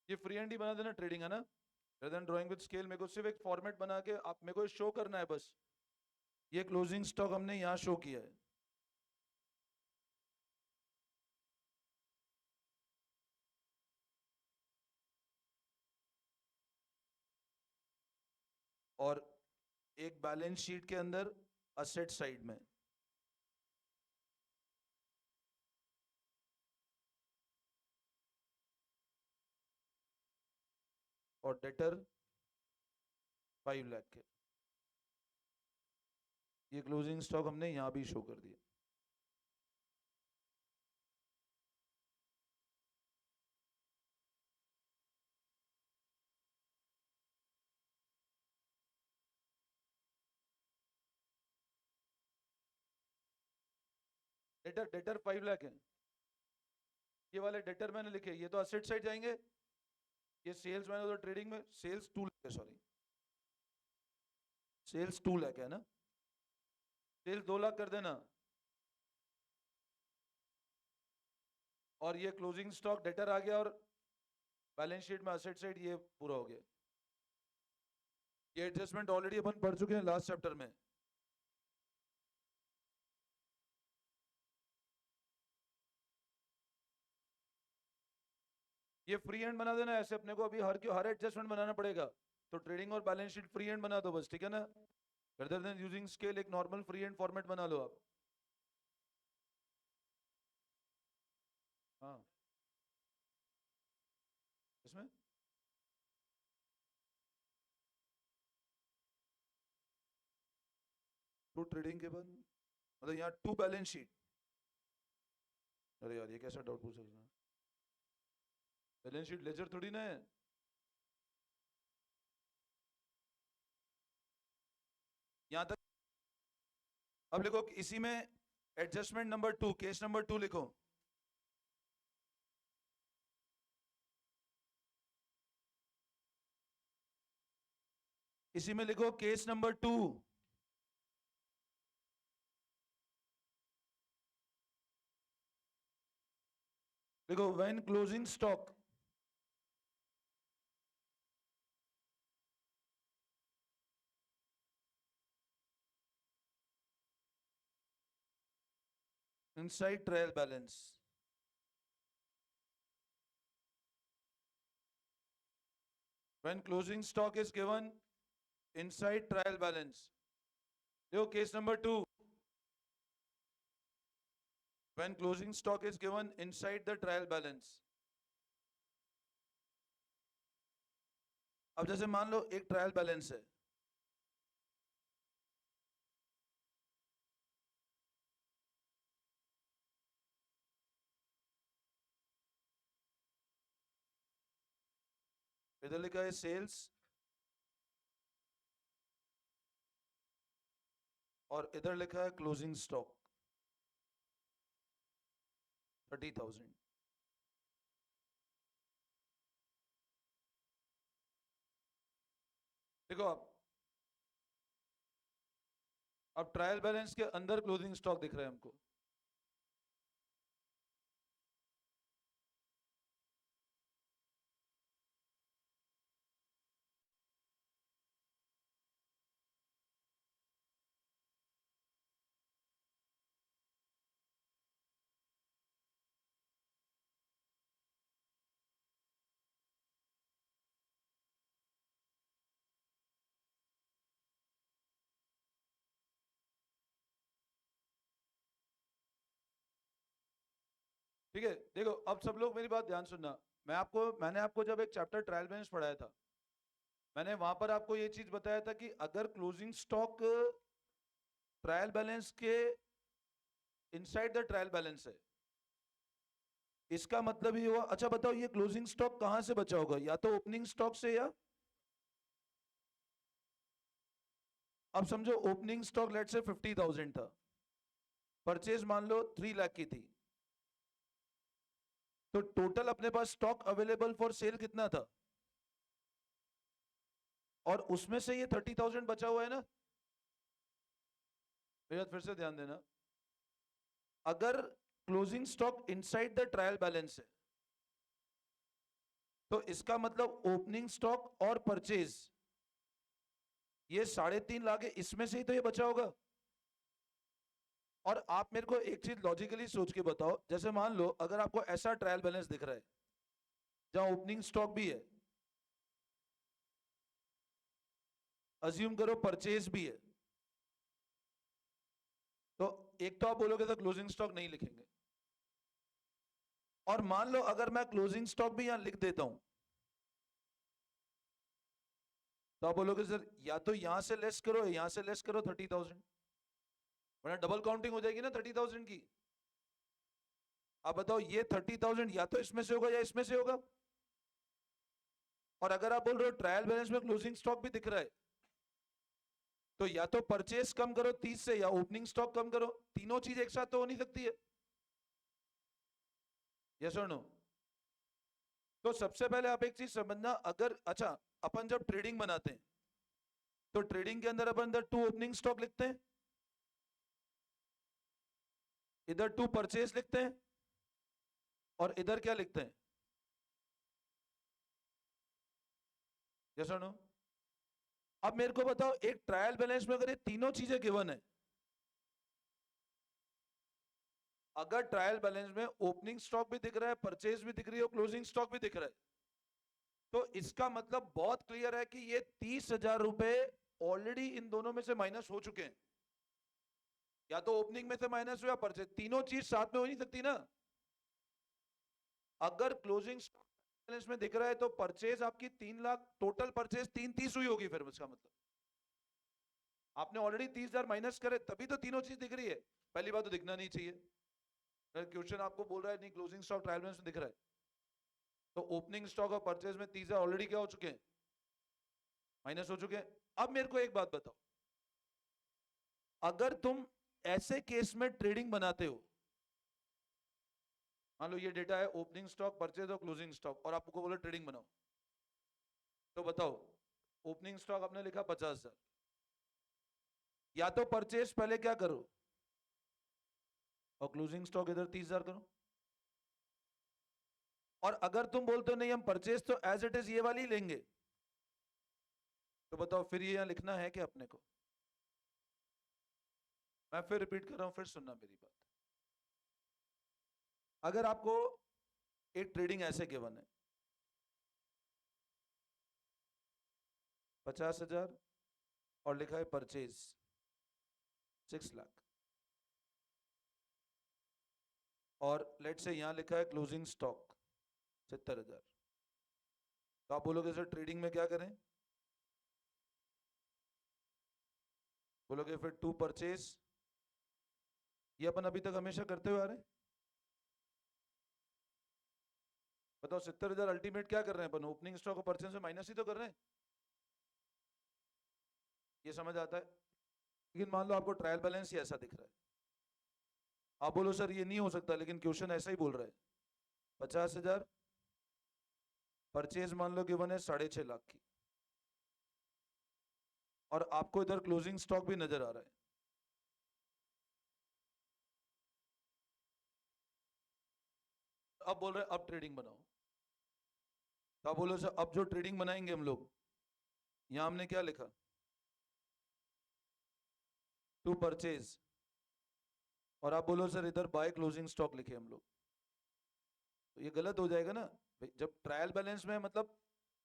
ये फ्री हैंड ही बना देना ट्रेडिंग, है ना, rather than drawing with scale. मेरे को सिर्फ एक फॉर्मेट बना के आप मेरे को शो करना है बस, ये क्लोजिंग स्टॉक हमने यहाँ शो किया है, और एक बैलेंस शीट के अंदर असेट साइड में, और डेटर 5 लाख के, ये क्लोजिंग स्टॉक हमने यहाँ भी शो कर दिया। डेटर डेटर 5 लाख है, ये वाले डेटर मैंने लिखे, ये तो असेट साइड जाएंगे, ये सेल्स मैंने तो ट्रेडिंग में सेल्स 2 लाख है, सॉरी सेल्स 2 लाख है ना, सेल्स 2 लाख कर देना, और ये क्लोजिंग स्टॉक डेटर आ गया, और बैलेंस शीट में असेट साइड ये पूरा हो गया। ये एडजस्टमेंट ऑलरेडी अपन पढ़ चुके हैं लास्ट चैप्टर में। ये फ्री हैंड बना देना ऐसे, अपने को अभी हर एडजस्टमेंट बनाना पड़ेगा, तो ट्रेडिंग और बैलेंस शीट फ्री हैंड बना दो बस, ठीक है ना, rather than यूजिंग स्केल एक नॉर्मल फ्री हैंड फॉर्मेट बना लो आप। हाँ, इसमें टू ट्रेडिंग के बाद मतलब यहाँ टू बैलेंस शीट, अरे यार ये कैसा डाउट पूछ सकते हैं? बैलेंस शीट लेजर थोड़ी ना है। यहां तक अब लिखो कि इसी में एडजस्टमेंट नंबर 2, केस नंबर 2 लिखो। इसी में लिखो केस नंबर 2। लिखो when closing stock inside trial balance, when closing stock is given inside trial balance, देखो case number 2, when closing stock is given inside the trial balance। अब जैसे मान लो एक ट्रायल बैलेंस है, इधर लिखा है सेल्स और इधर लिखा है क्लोजिंग स्टॉक 30,000। देखो अब ट्रायल बैलेंस के अंदर क्लोजिंग स्टॉक दिख रहा है हमको। ठीक है, देखो अब सब लोग मेरी बात ध्यान सुनना। मैंने आपको जब एक चैप्टर ट्रायल बैलेंस पढ़ाया था, मैंने वहां पर आपको ये चीज बताया था कि अगर क्लोजिंग स्टॉक ट्रायल बैलेंस के इनसाइड द ट्रायल बैलेंस है, इसका मतलब ये हुआ। अच्छा बताओ ये क्लोजिंग स्टॉक कहां से बचा होगा, या तो ओपनिंग स्टॉक से, या अब समझो ओपनिंग स्टॉक लेट से 50,000 था, परचेज मान लो 3 लाख की थी, तो टोटल अपने पास स्टॉक अवेलेबल फॉर सेल कितना था, और उसमें से ये 30,000 बचा हुआ है ना। मेरा फिर से ध्यान देना, अगर closing stock inside the trial balance है, तो इसका मतलब ओपनिंग स्टॉक और परचेज ये 3.5 लाख है, इसमें से ही तो ये बचा होगा। और आप मेरे को एक चीज लॉजिकली सोच के बताओ, जैसे मान लो अगर आपको ऐसा ट्रायल बैलेंस दिख रहा है जहां ओपनिंग स्टॉक भी है, अज्यूम करो परचेज भी है, तो एक तो आप बोलोगे तो क्लोजिंग स्टॉक नहीं लिखेंगे, और मान लो अगर मैं क्लोजिंग स्टॉक भी यहां लिख देता हूं, तो आप बोलोगे सर या तो यहां से लेस करो, यहां से लेस करो 30,000, वरना डबल काउंटिंग हो जाएगी ना 30,000 की। आप बताओ ये 30,000 या तो इसमें से होगा या इसमें से होगा। और अगर आप बोल रहे हो ट्रायल बैलेंस में क्लोजिंग स्टॉक भी दिख रहा है, तो या तो परचेस कम करो 30 से, या ओपनिंग स्टॉक कम करो, तीनों चीज एक साथ तो हो नहीं सकती है। यस और नो। तो सबसे पहले आप एक चीज समझना, अगर अच्छा अपन जब ट्रेडिंग बनाते हैं, तो ट्रेडिंग के अंदर अपन अंदर 2 ओपनिंग स्टॉक लिखते हैं, इधर 2 परचेस लिखते हैं, और इधर क्या लिखते हैं, यस और नो। अब मेरे को बताओ एक ट्रायल बैलेंस में अगर ये तीनों चीजें गिवन है, अगर ट्रायल बैलेंस में ओपनिंग स्टॉक भी दिख रहा है, परचेज भी दिख रही है और क्लोजिंग स्टॉक भी दिख रहा है, तो इसका मतलब बहुत क्लियर है कि ये 30,000 रुपए ऑलरेडी इन दोनों में से माइनस हो चुके हैं, या तो ओपनिंग में से माइनस हो या परचेज, तीनों चीज साथ में हो नहीं सकती ना। अगर क्लोजिंग स्टॉक बैलेंस में दिख रहा है तो परचेज आपकी 3 लाख, टोटल परचेज 330 हुई होगी, फिर इसका मतलब आपने ऑलरेडी 30,000 माइनस करे, तभी तो तीनों चीज दिख रही है। पहली बात तो दिखना नहीं चाहिए, क्वेश्चन आपको बोल रहा है नहीं क्लोजिंग स्टॉक ट्रायल बैलेंस में दिख रहा है, तो ओपनिंग स्टॉक और परचेज में 30,000 ऑलरेडी क्या हो चुके हैं, माइनस हो चुके हैं। अब मेरे को एक बात बताओ, अगर तुम ऐसे केस में ट्रेडिंग बनाते हो, मान लो ये डेटा है ओपनिंग स्टॉक, परचेज और क्लोजिंग स्टॉक, और आपको बोला ट्रेडिंग बनाओ, तो बताओ ओपनिंग स्टॉक आपने लिखा 50,000, या तो परचेज पहले क्या करो और क्लोजिंग स्टॉक इधर 30,000 करो, और अगर तुम बोलते हो नहीं हम परचेज तो एज इट इज ये वाली लेंगे, तो बताओ फिर ये यहां लिखना है कि अपने को, मैं फिर रिपीट कर रहा हूं, फिर सुनना मेरी बात। अगर आपको एक ट्रेडिंग ऐसे गिवन है 50,000 और लिखा है परचेज 6 लाख, और लेट से यहां लिखा है क्लोजिंग स्टॉक 70,000, तो आप बोलोगे सर ट्रेडिंग में क्या करें, बोलोगे फिर टू परचेज, ये अपन अभी तक हमेशा करते हुए आ रहे हैं। बताओ 70,000 अल्टीमेट क्या कर रहे हैं अपन, ओपनिंग स्टॉक और परचेज में माइनस ही तो कर रहे हैं, ये समझ आता है। लेकिन मान लो आपको ट्रायल बैलेंस ही ऐसा दिख रहा है, आप बोलो सर ये नहीं हो सकता, लेकिन क्वेश्चन ऐसा ही बोल रहा है 50,000 परचेज मान लो गिवन है 6.5 लाख की, और आपको इधर क्लोजिंग स्टॉक भी नजर आ रहा है, अब बोल रहे हैं अब ट्रेडिंग बनाओ, तो आप बोलो सर अब जो ट्रेडिंग बनाएंगे हम लोग, यहां हमने क्या लिखा टू परचेज, और आप बोलो सर इधर बाय क्लोजिंग स्टॉक लिखे हम लोग, तो ये गलत हो जाएगा ना भाई, जब ट्रायल बैलेंस में मतलब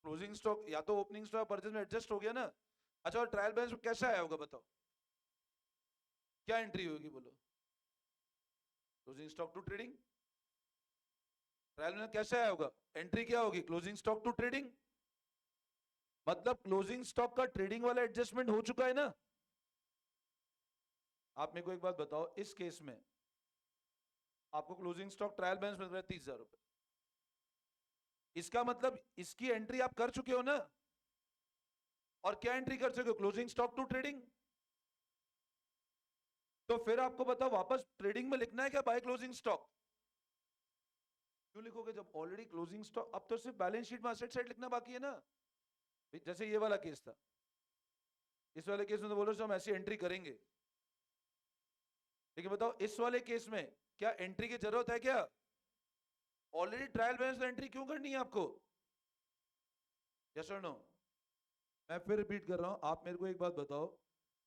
क्लोजिंग स्टॉक या तो ओपनिंग स्टॉक परचेज में एडजस्ट हो गया ना। अच्छा, और ट्रायल बैलेंस में कैसा आया होगा बताओ, क्या एंट्री होगी बोलो, closing stock to trading, trial में कैसे आया होगा, एंट्री क्या होगी क्लोजिंग स्टॉक टू ट्रेडिंग, मतलब क्लोजिंग स्टॉक का ट्रेडिंग वाला एडजस्टमेंट हो चुका है ना। आप मेरे को एक बात बताओ, इस केस में आपको क्लोजिंग स्टॉक ट्रायल बैलेंस मिल रहा है 30,000 रुपए, इसका मतलब इसकी एंट्री आप कर चुके हो ना, और क्या एंट्री कर चुके हो, क्लोजिंग स्टॉक टू ट्रेडिंग, तो फिर आपको बताओ वापस ट्रेडिंग में लिखना है क्या बाय क्लोजिंग स्टॉक, क्यों लिखोगे जब ऑलरेडी क्लोजिंग स्टॉक, अब तो सिर्फ बैलेंस शीट में असेट साइड लिखना बाकी है ना। जैसे ये वाला केस था, इस वाले केस में तो बोलो हम ऐसी एंट्री करेंगे, लेकिन बताओ इस वाले केस में क्या एंट्री की जरूरत है क्या, ऑलरेडी ट्रायल बैलेंस में एंट्री क्यों करनी है आपको, यस और नो। मैं फिर रिपीट कर रहा हूं, आप मेरे को एक बात बताओ,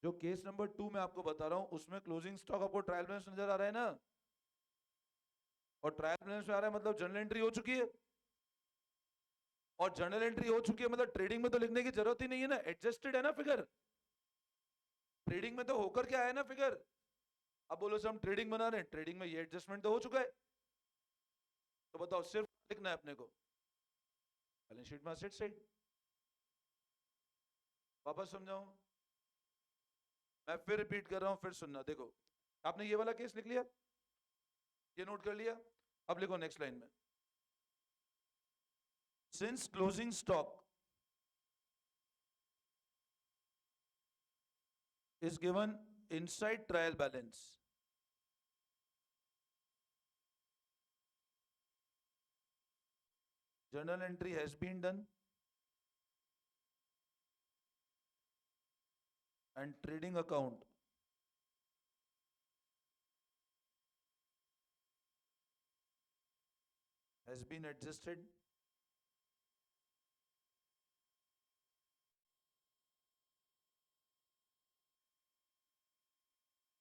जो केस नंबर 2 में आपको बता रहा हूं उसमें क्लोजिंग स्टॉक आपको ट्रायल बैलेंस नजर आ रहा है ना, और ट्रायल बैलेंस में आ रहा है मतलब जनरल एंट्री हो चुकी है, और जर्नल एंट्री हो चुकी है मतलब ट्रेडिंग में तो लिखने की जरूरत ही नहीं है ना, एडजस्टेड है ना फिगर, ट्रेडिंग में तो होकर क्या है ना फिगर। अब बोलो सर हम ट्रेडिंग बना रहे हैं, ट्रेडिंग में ये एडजस्टमेंट तो हो चुका है, तो बताओ सिर्फ लिखना है अपने को बैलेंस शीट में असेट साइड, वापस समझाऊं, मैं फिर रिपीट कर रहा हूं, फिर सुनना, देखो आपने ये वाला केस लिख लिया, ये नोट कर लिया, अब लिखो नेक्स्ट लाइन में, since closing stock is given inside trial balance, journal entry has been done and trading account has been adjusted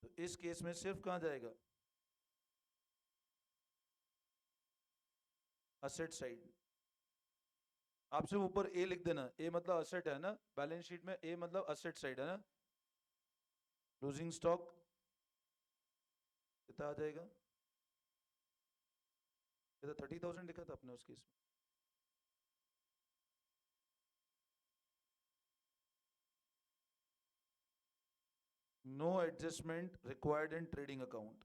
तो इस केस में सिर्फ कहां जाएगा, असेट साइड, आप सिर्फ ऊपर ए लिख देना, ए मतलब असेट है ना, बैलेंस शीट में ए मतलब असेट साइड है ना, क्लोजिंग स्टॉक कितना आ जाएगा, ये तो 30,000 लिखा था अपने उस केस में, no adjustment required in trading account,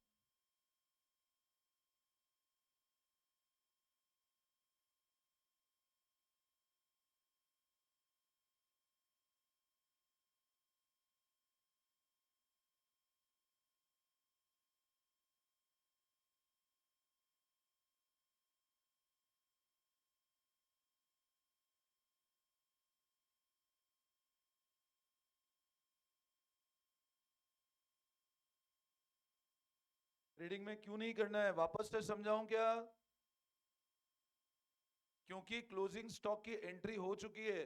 trading में क्यों नहीं करना है, वापस से समझाऊं क्या? क्योंकि क्लोजिंग स्टॉक की एंट्री हो चुकी है,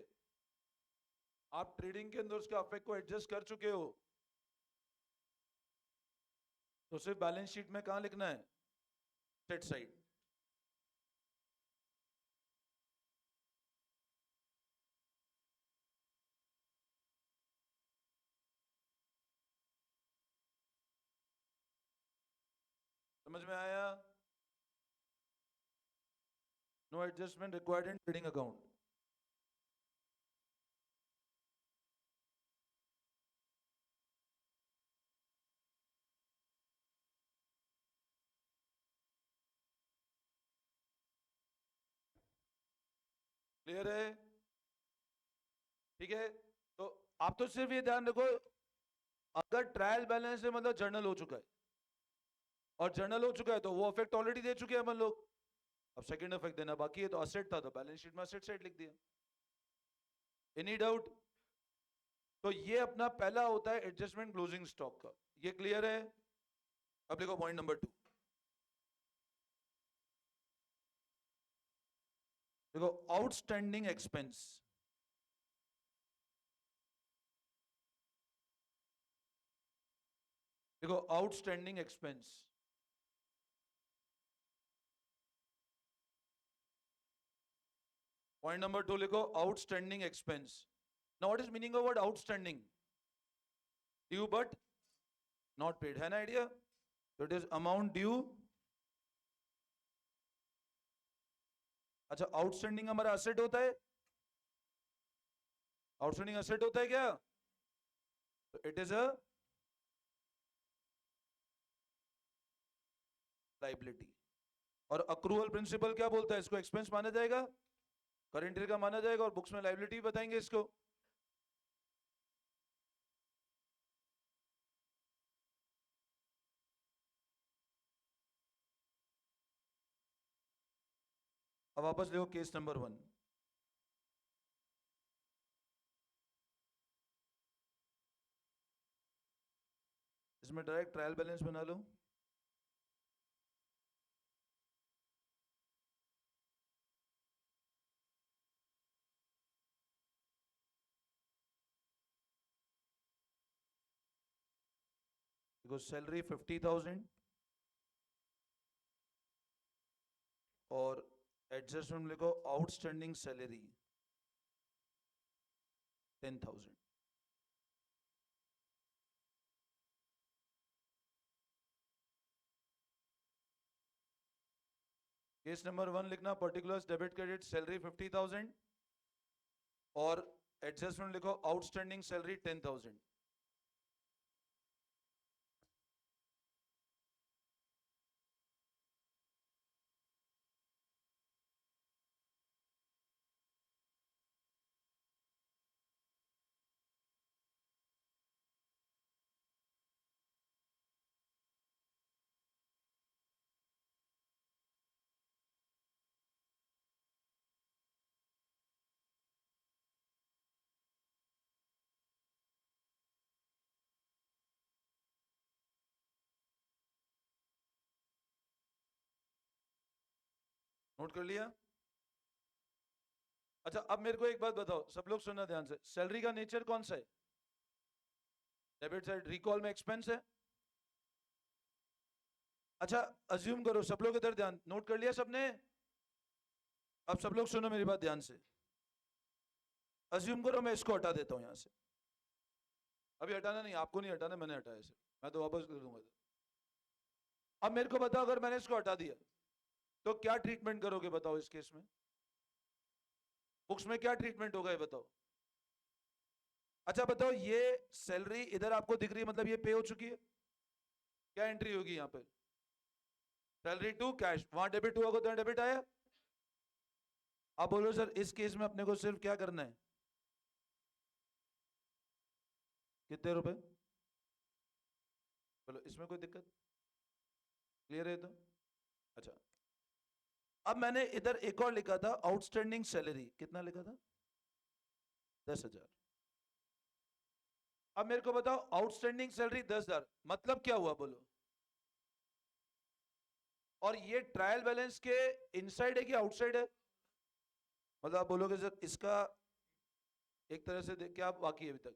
आप ट्रेडिंग के अंदर उसके अफेक्ट को एडजस्ट कर चुके हो, तो सिर्फ बैलेंस शीट में कहां लिखना है, सेट साइड। समझ में आया? No adjustment required in trading account. Clear है? ठीक है, तो आप तो सिर्फ ये ध्यान रखो, अगर ट्रायल बैलेंस है मतलब जर्नल हो चुका है, और जर्नल हो चुका है तो वो अफेक्ट ऑलरेडी दे चुके हैं अपन लोग, अब सेकंड इफेक्ट देना बाकी है, तो असेट था तो बैलेंस शीट में असेट साइड लिख दिया। Any doubt? तो ये अपना पहला होता है एडजस्टमेंट क्लोजिंग स्टॉक का, ये क्लियर है? अब देखो पॉइंट नंबर 2, देखो आउटस्टैंडिंग एक्सपेंस। देखो आउटस्टैंडिंग एक्सपेंस, पॉइंट नंबर 2 लिखो outstanding expense. Now what is meaning of word outstanding? Due but not paid, है ना आइडिया? तो इट इज अमाउंट ड्यू। अच्छा, आउटस्टैंडिंग हमारा असेट होता है, आउटस्टैंडिंग असेट होता है क्या? तो इट इज अ लाइबिलिटी। और अक्रूवल प्रिंसिपल क्या बोलता है, इसको एक्सपेंस माना जाएगा, करेंट ईयर का माना जाएगा, और बुक्स में लाइबिलिटी बताएंगे इसको। अब वापस देखो केस नंबर 1, इसमें डायरेक्ट ट्रायल बैलेंस बना लो। देखो सैलरी 50,000 और एडजस्टमेंट लिखो आउटस्टैंडिंग सैलरी 10,000। केस नंबर 1 लिखना पर्टिकुलर्स डेबिट क्रेडिट सैलरी 50,000 और एडजस्टमेंट लिखो आउटस्टैंडिंग सैलरी 10,000। नोट कर लिया? अच्छा, अब मेरे को एक बात बताओ, सब लोग सुनना ध्यान से, सैलरी का नेचर कौन सा है? डेबिट साइड, रिकॉल में एक्सपेंस है। अच्छा, अज्यूम करो, सब लोग इधर ध्यान, नोट कर लिया सबने? अब सब लोग सुनो मेरी बात ध्यान से, अज्यूम करो मैं इसको हटा देता हूं यहां से, अभी हटाना नहीं, आपको नहीं हटाना, मैंने हटाया इसे, मैं तो वापस कर दूंगा। अब मेरे को बताओ, अगर मैंने इसको हटा दिया तो क्या ट्रीटमेंट करोगे बताओ इस केस में? बुक्स में क्या ट्रीटमेंट होगा ये बताओ? अच्छा बताओ, ये सैलरी इधर आपको दिख रही है, मतलब ये पे हो चुकी है, क्या एंट्री होगी यहां पे? सैलरी टू कैश, वहां डेबिट हुआ तो डेबिट आया। आप बोलो सर इस केस में अपने को सिर्फ क्या करना है, कितने रुपए? बोलो, इसमें कोई दिक्कत? क्लियर है तो? अच्छा, अब मैंने इधर एक और लिखा था आउटस्टैंडिंग सैलरी, कितना लिखा था? 10,000। अब मेरे को बताओ आउटस्टैंडिंग सैलरी 10,000 मतलब क्या हुआ बोलो? और ये ट्रायल बैलेंस के इनसाइड है कि आउटसाइड है? मतलब आप बोलोगे सर इसका एक तरह से क्या बाकी है अभी तक?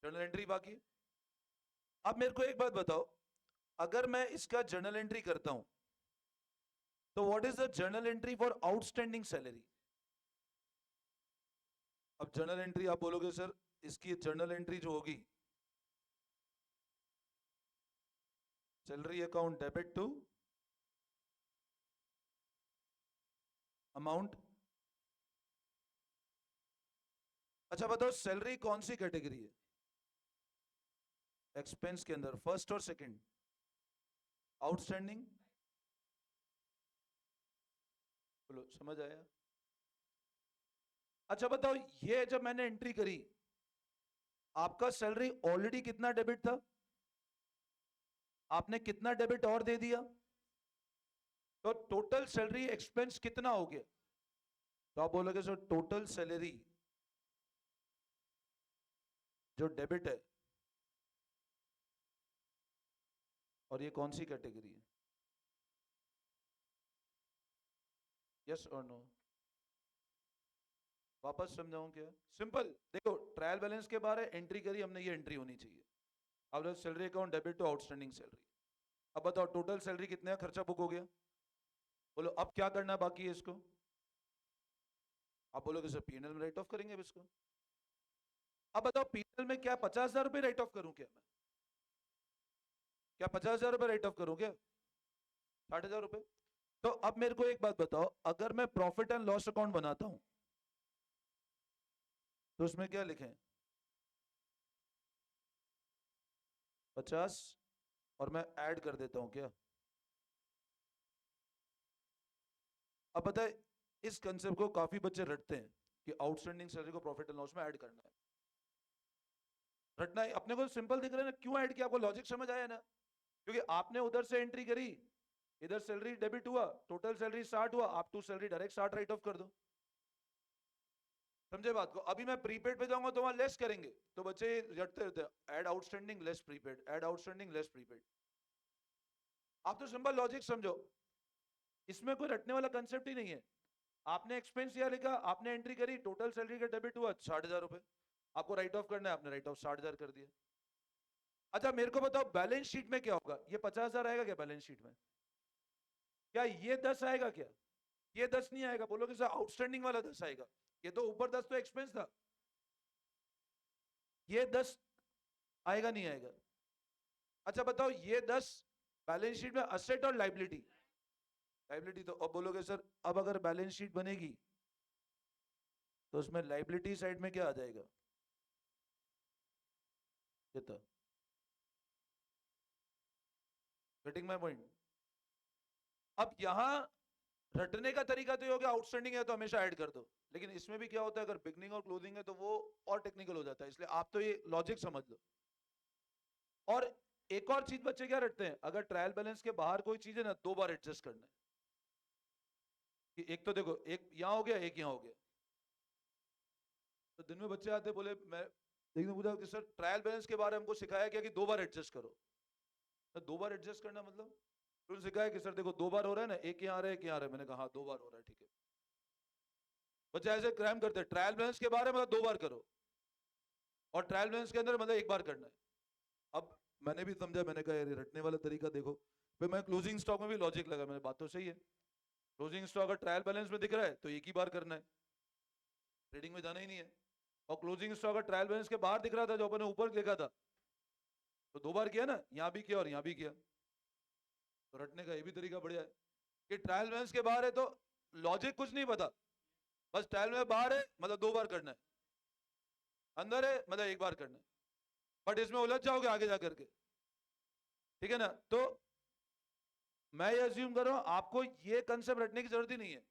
जर्नल एंट्री बाकी है। अब मेरे को एक बात बताओ, अगर मैं इसका जर्नल एंट्री करता हूं तो what is the journal entry for outstanding salary? अब जर्नल एंट्री आप बोलोगे सर इसकी जर्नल एंट्री जो होगी, salary account debit to amount. अच्छा बताओ सैलरी कौन सी कैटेगरी है एक्सपेंस के अंदर, फर्स्ट और सेकंड? आउटस्टैंडिंग। बोलो समझ आया? अच्छा बताओ ये जब मैंने एंट्री करी, आपका सैलरी ऑलरेडी कितना डेबिट था? आपने कितना डेबिट और दे दिया? तो टोटल सैलरी एक्सपेंस कितना हो गया? तो आप बोलोगे सर टोटल सैलरी जो डेबिट है, और ये कौन सी कैटेगरी है? यस और नो? वापस समझाऊं क्या? सिंपल देखो, ट्रायल बैलेंस के बारे एंट्री करी हमने, ये एंट्री होनी चाहिए। अब salary account debit to outstanding salary. अब बताओ टोटल सैलरी कितने का खर्चा बुक हो गया? बोलो अब क्या करना बाकी है इसको? आप बोलोगे सर पीएनएल में राइट ऑफ करेंगे अब इसको। अब बताओ पीएनएल में क्या 50,000 रुपए राइट ऑफ करूं क्या मैं? क्या 50,000 रुपए राइट ऑफ करूं क्या? 60,000 रुपए? तो अब मेरे को एक बात बताओ, अगर मैं प्रॉफिट एंड लॉस अकाउंट बनाता हूं तो उसमें क्या लिखें? 50, और मैं ऐड कर देता हूं क्या? अब पता है इस कंसेप्ट को काफी बच्चे रटते हैं कि आउटस्टैंडिंग सैलरी को प्रॉफिट एंड लॉस में ऐड करना है। रटना है अपने को सिंपल दिख रहा है ना, क्यों ऐड किया? आपको लॉजिक समझ आया ना? क्योंकि आपने उधर से एंट्री करी, इधर सैलरी डेबिट हुआ, टोटल सैलरी 60 हुआ, आप to salary direct 60 write off कर दो। समझे बात को? अभी मैं प्रीपेड पे जाऊंगा तो वहां लेस करेंगे, तो बच्चे रटते रहते हैं add outstanding less prepaid, add outstanding less prepaid. आप तो सिंपल लॉजिक समझो, इसमें कोई रटने वाला कंसेप्ट ही नहीं है। आपने एक्सपेंस यह लिखा, आपने एंट्री करी, टोटल सैलरी का डेबिट हुआ 60,000 रुपए, आपको राइट ऑफ करना है, आपने राइट ऑफ 60,000 कर दिया। अच्छा मेरे को बताओ बैलेंस शीट में क्या होगा? ये 50,000 आएगा क्या बैलेंस शीट में? क्या ये 10 आएगा क्या? ये 10 नहीं आएगा, बोलोगे सर आउटस्टैंडिंग वाला 10 आएगा। ये तो ऊपर 10 तो एक्सपेंस था, ये 10 आएगा नहीं आएगा? अच्छा बताओ ये 10 बैलेंस शीट में असेट और लाइबिलिटी, लाइबिलिटी तो अब बोलोगे सर अब अगर बैलेंस शीट बनेगी तो उसमें लाइबिलिटी साइड में क्या आ जाएगा? कितना? Getting my point? अब यहां रटने का तरीका तो ये हो गया आउटस्टैंडिंग है तो हमेशा ऐड कर दो, लेकिन इसमें भी क्या होता है अगर बिगनिंग और क्लोजिंग है तो वो और टेक्निकल हो जाता है, इसलिए आप तो ये लॉजिक समझ लो। और एक और चीज बच्चे क्या रटते हैं, अगर ट्रायल बैलेंस के बाहर कोई चीज है ना, 2 बार एडजस्ट करना है। कि एक तो देखो एक यहां हो गया एक यहां हो गया, तो दिन में बच्चे आते बोले, मैं देखने पूछा कि सर ट्रायल बैलेंस के बारे में हमको सिखाया क्या कि 2 बार एडजस्ट करो? तो 2 बार एडजस्ट करना मतलब तो सिखाया कि सर देखो 2 बार हो रहा है ना, एक यहाँ आ रहा है एक यहाँ आ रहा है। मैंने कहा हाँ 2 बार हो रहा है, ठीक है। बच्चे ऐसे क्राइम करते हैं, ट्रायल बैलेंस के बारे में मतलब 2 बार करो, और ट्रायल बैलेंस के अंदर मतलब 1 बार करना है। अब मैंने भी समझा, मैंने कहा यार रटने वाला तरीका देखो। फिर मैं क्लोजिंग स्टॉक में भी लॉजिक लगा, मेरी बात तो सही है। क्लोजिंग स्टॉक अगर ट्रायल बैलेंस में दिख रहा है तो एक ही बार करना है, ट्रेडिंग में जाना ही नहीं है। और क्लोजिंग स्टॉक अगर ट्रायल बैलेंस के बाहर दिख रहा था जो अपन ने ऊपर लिखा था, तो 2 बार किया ना, यहां भी किया और यहां भी किया। तो रटने का ये भी तरीका बढ़िया है कि ट्रायल बैलेंस के बाहर है तो लॉजिक कुछ नहीं पता, बस ट्रायल में बाहर है मतलब 2 बार करना है, अंदर है मतलब 1 बार करना है। बट इसमें उलझ जाओगे आगे जाकर के, ठीक है ना? तो मैं ये अज्यूम कर रहा हूं आपको ये कंसेप्ट रटने की जरूरत ही नहीं है।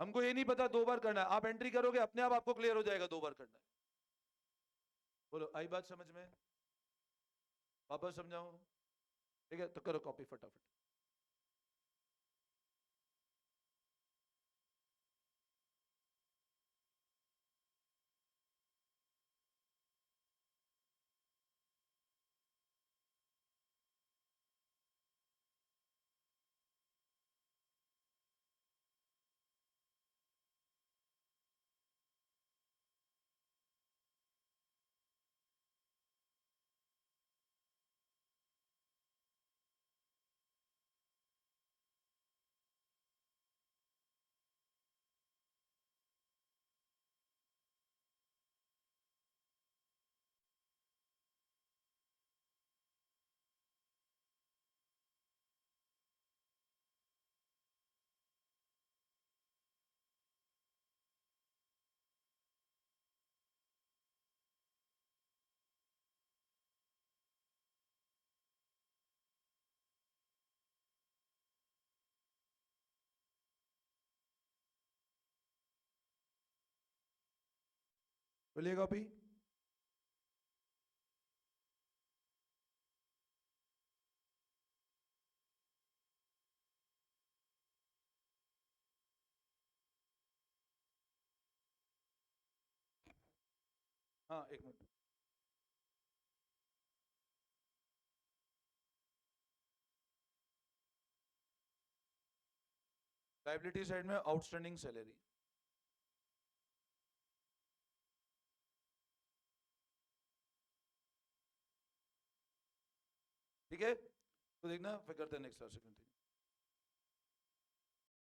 हमको ये नहीं पता 2 बार करना है, आप एंट्री करोगे अपने आप आपको क्लियर हो जाएगा 2 बार करना है। बोलो आई बात समझ में? वापस समझाऊं? ठीक है तो करो कॉपी फटाफट। खोलिए कॉपी। हाँ, एक मिनट। लाइबिलिटी साइड में आउटस्टैंडिंग सैलरी, ठीक है। तो देखना, फिर करते हैं नेक्स्ट क्लास से कंटिन्यू।